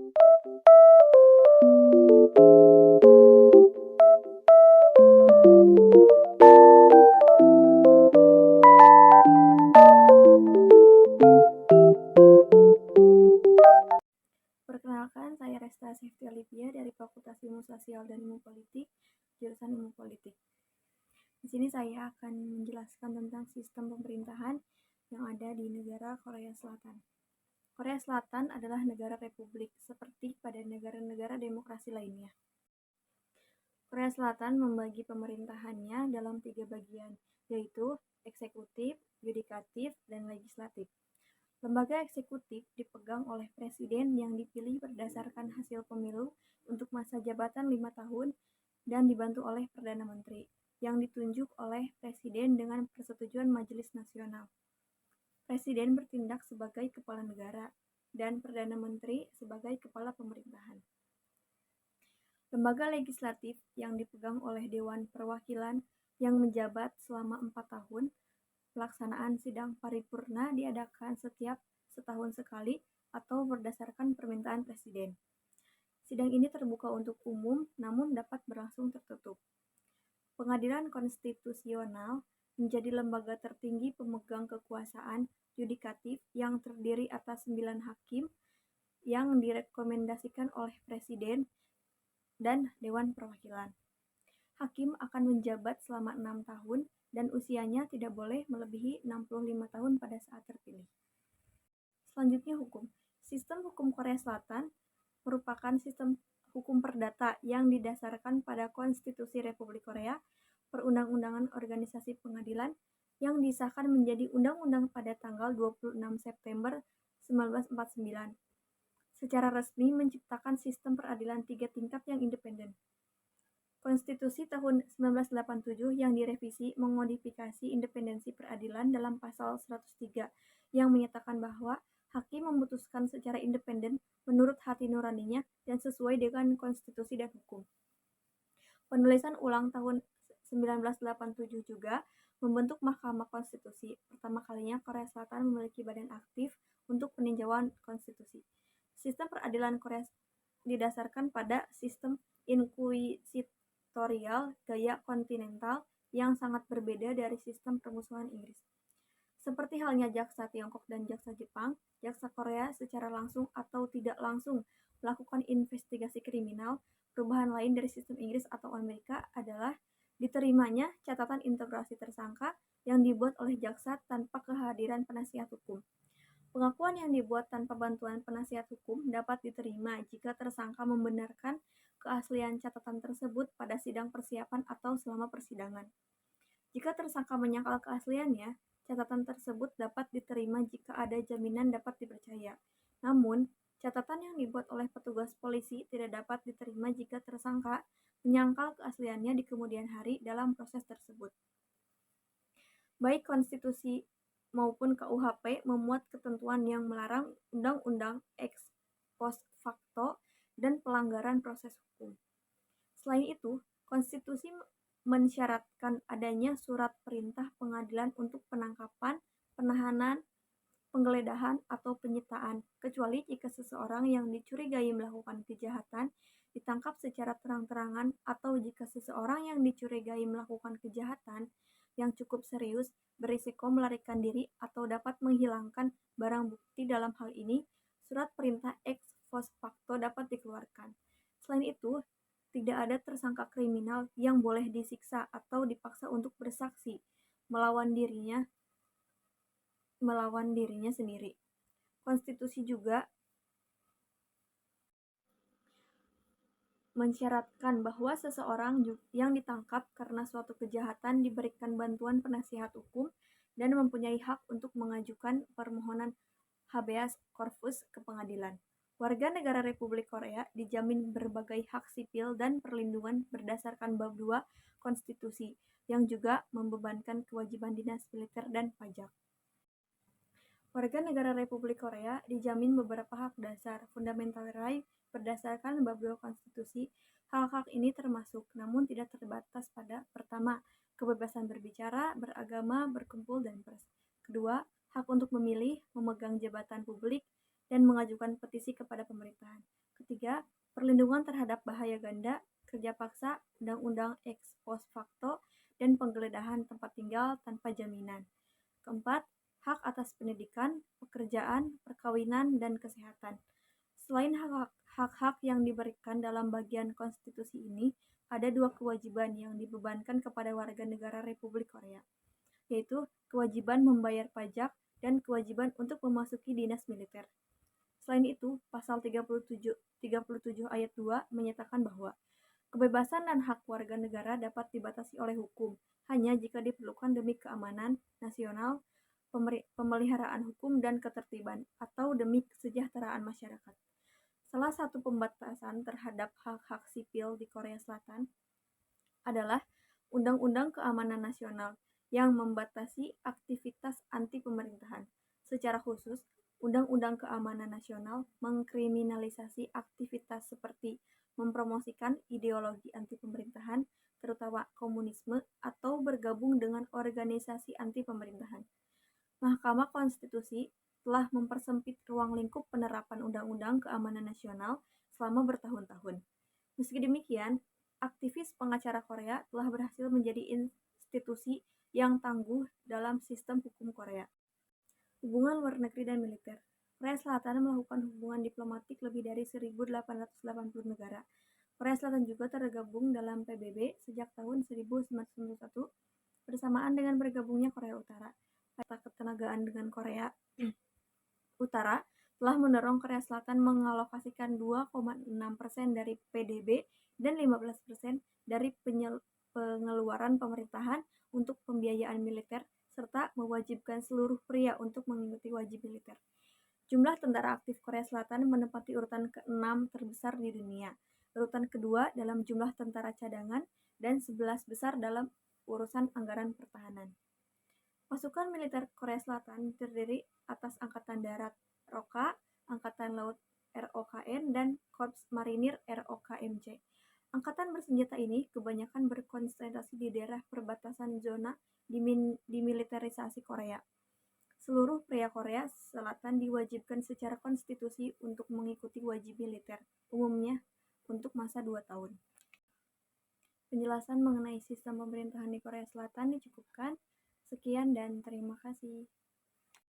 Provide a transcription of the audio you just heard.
Perkenalkan, saya Resta Safety Olivia dari Fakultas Ilmu Sosial dan Ilmu Politik, jurusan Ilmu Politik. Di sini saya akan menjelaskan tentang sistem pemerintahan yang ada di negara Korea Selatan. Korea Selatan adalah negara republik seperti pada negara-negara demokrasi lainnya. Korea Selatan membagi pemerintahannya dalam 3 bagian, yaitu eksekutif, yudikatif, dan legislatif. Lembaga eksekutif dipegang oleh presiden yang dipilih berdasarkan hasil pemilu untuk masa jabatan 5 tahun dan dibantu oleh Perdana Menteri yang ditunjuk oleh presiden dengan persetujuan Majelis Nasional. Presiden bertindak sebagai kepala negara dan Perdana Menteri sebagai kepala pemerintahan. Lembaga legislatif yang dipegang oleh Dewan Perwakilan yang menjabat selama 4 tahun. Pelaksanaan sidang paripurna diadakan setiap setahun sekali atau berdasarkan permintaan presiden. Sidang ini terbuka untuk umum namun dapat berlangsung tertutup. Pengadilan konstitusional menjadi lembaga tertinggi pemegang kekuasaan yudikatif yang terdiri atas 9 hakim yang direkomendasikan oleh presiden dan Dewan Perwakilan. Hakim akan menjabat selama 6 tahun dan usianya tidak boleh melebihi 65 tahun pada saat terpilih. Selanjutnya hukum. Sistem hukum Korea Selatan merupakan sistem hukum perdata yang didasarkan pada Konstitusi Republik Korea, Perundang-undangan Organisasi Pengadilan yang disahkan menjadi undang-undang pada tanggal 26 September 1949. Secara resmi menciptakan sistem peradilan 3 tingkat yang independen. Konstitusi tahun 1987 yang direvisi memodifikasi independensi peradilan dalam pasal 103 yang menyatakan bahwa hakim memutuskan secara independen menurut hati nuraninya dan sesuai dengan konstitusi dan hukum. Penulisan ulang tahun 1987 juga membentuk Mahkamah Konstitusi. Pertama kalinya Korea Selatan memiliki badan aktif untuk peninjauan konstitusi. Sistem peradilan Korea didasarkan pada sistem inkuisitorial gaya kontinental yang sangat berbeda dari sistem permusuhan Inggris. Seperti halnya jaksa Tiongkok dan jaksa Jepang, jaksa Korea secara langsung atau tidak langsung melakukan investigasi kriminal. Perubahan lain dari sistem Inggris atau Amerika adalah diterimanya catatan integrasi tersangka yang dibuat oleh jaksa tanpa kehadiran penasihat hukum. Pengakuan yang dibuat tanpa bantuan penasihat hukum dapat diterima jika tersangka membenarkan keaslian catatan tersebut pada sidang persiapan atau selama persidangan. Jika tersangka menyangkal keasliannya, catatan tersebut dapat diterima jika ada jaminan dapat dipercaya. Namun, catatan yang dibuat oleh petugas polisi tidak dapat diterima jika tersangka menyangkal keasliannya di kemudian hari dalam proses tersebut. Baik konstitusi maupun KUHP memuat ketentuan yang melarang undang-undang ex post facto dan pelanggaran proses hukum. Selain itu, konstitusi mensyaratkan adanya surat perintah pengadilan untuk penangkapan, penahanan, penggeledahan, atau penyitaan, kecuali jika seseorang yang dicurigai melakukan kejahatan ditangkap secara terang-terangan atau jika seseorang yang dicurigai melakukan kejahatan yang cukup serius, berisiko melarikan diri atau dapat menghilangkan barang bukti. Dalam hal ini, surat perintah ex post facto dapat dikeluarkan. Selain itu, tidak ada tersangka kriminal yang boleh disiksa atau dipaksa untuk bersaksi melawan dirinya sendiri. Konstitusi juga mensyaratkan bahwa seseorang yang ditangkap karena suatu kejahatan diberikan bantuan penasihat hukum dan mempunyai hak untuk mengajukan permohonan habeas corpus ke pengadilan. Warga negara Republik Korea dijamin berbagai hak sipil dan perlindungan berdasarkan bab 2 konstitusi yang juga membebankan kewajiban dinas militer dan pajak. Warga negara Republik Korea dijamin beberapa hak dasar fundamental right berdasarkan bab 2 konstitusi. Hak-hak ini termasuk, namun tidak terbatas pada: pertama, kebebasan berbicara, beragama, berkumpul, dan pers. Kedua, hak untuk memilih, memegang jabatan publik, dan mengajukan petisi kepada pemerintahan. Ketiga, perlindungan terhadap bahaya ganda, kerja paksa, undang-undang ex post facto, dan penggeledahan tempat tinggal tanpa jaminan. Keempat, hak atas pendidikan, pekerjaan, perkawinan, dan kesehatan. Selain hak-hak yang diberikan dalam bagian konstitusi ini, ada dua kewajiban yang dibebankan kepada warga negara Republik Korea, yaitu kewajiban membayar pajak dan kewajiban untuk memasuki dinas militer. Selain itu, pasal 37 ayat 2 menyatakan bahwa kebebasan dan hak warga negara dapat dibatasi oleh hukum hanya jika diperlukan demi keamanan nasional, pemeliharaan hukum dan ketertiban, atau demi kesejahteraan masyarakat. Salah satu pembatasan terhadap hak-hak sipil di Korea Selatan adalah Undang-Undang Keamanan Nasional yang membatasi aktivitas anti-pemerintahan. Secara khusus, Undang-Undang Keamanan Nasional mengkriminalisasi aktivitas seperti mempromosikan ideologi anti-pemerintahan, terutama komunisme, atau bergabung dengan organisasi anti-pemerintahan. Mahkamah Konstitusi telah mempersempit ruang lingkup penerapan Undang-Undang Keamanan Nasional selama bertahun-tahun. Meski demikian, aktivis pengacara Korea telah berhasil menjadi institusi yang tangguh dalam sistem hukum Korea. Hubungan luar negeri dan militer. Korea Selatan melakukan hubungan diplomatik lebih dari 1.880 negara. Korea Selatan juga tergabung dalam PBB sejak tahun 1991 bersamaan dengan bergabungnya Korea Utara. Peta ketenagaan dengan Korea Utara telah mendorong Korea Selatan mengalokasikan 2,6% dari PDB dan 15% dari pengeluaran pemerintahan untuk pembiayaan militer, serta mewajibkan seluruh pria untuk mengikuti wajib militer. Jumlah tentara aktif Korea Selatan menempati urutan ke-6 terbesar di dunia, urutan kedua dalam jumlah tentara cadangan, dan 11 besar dalam urusan anggaran pertahanan. Pasukan militer Korea Selatan terdiri atas Angkatan Darat (ROKA), Angkatan Laut (ROKN), dan Korps Marinir (ROKMC). Angkatan bersenjata ini kebanyakan berkonsentrasi di daerah perbatasan zona dimiliterisasi Korea. Seluruh pria Korea Selatan diwajibkan secara konstitusi untuk mengikuti wajib militer, umumnya untuk masa 2 tahun. Penjelasan mengenai sistem pemerintahan di Korea Selatan dicukupkan. Sekian dan terima kasih.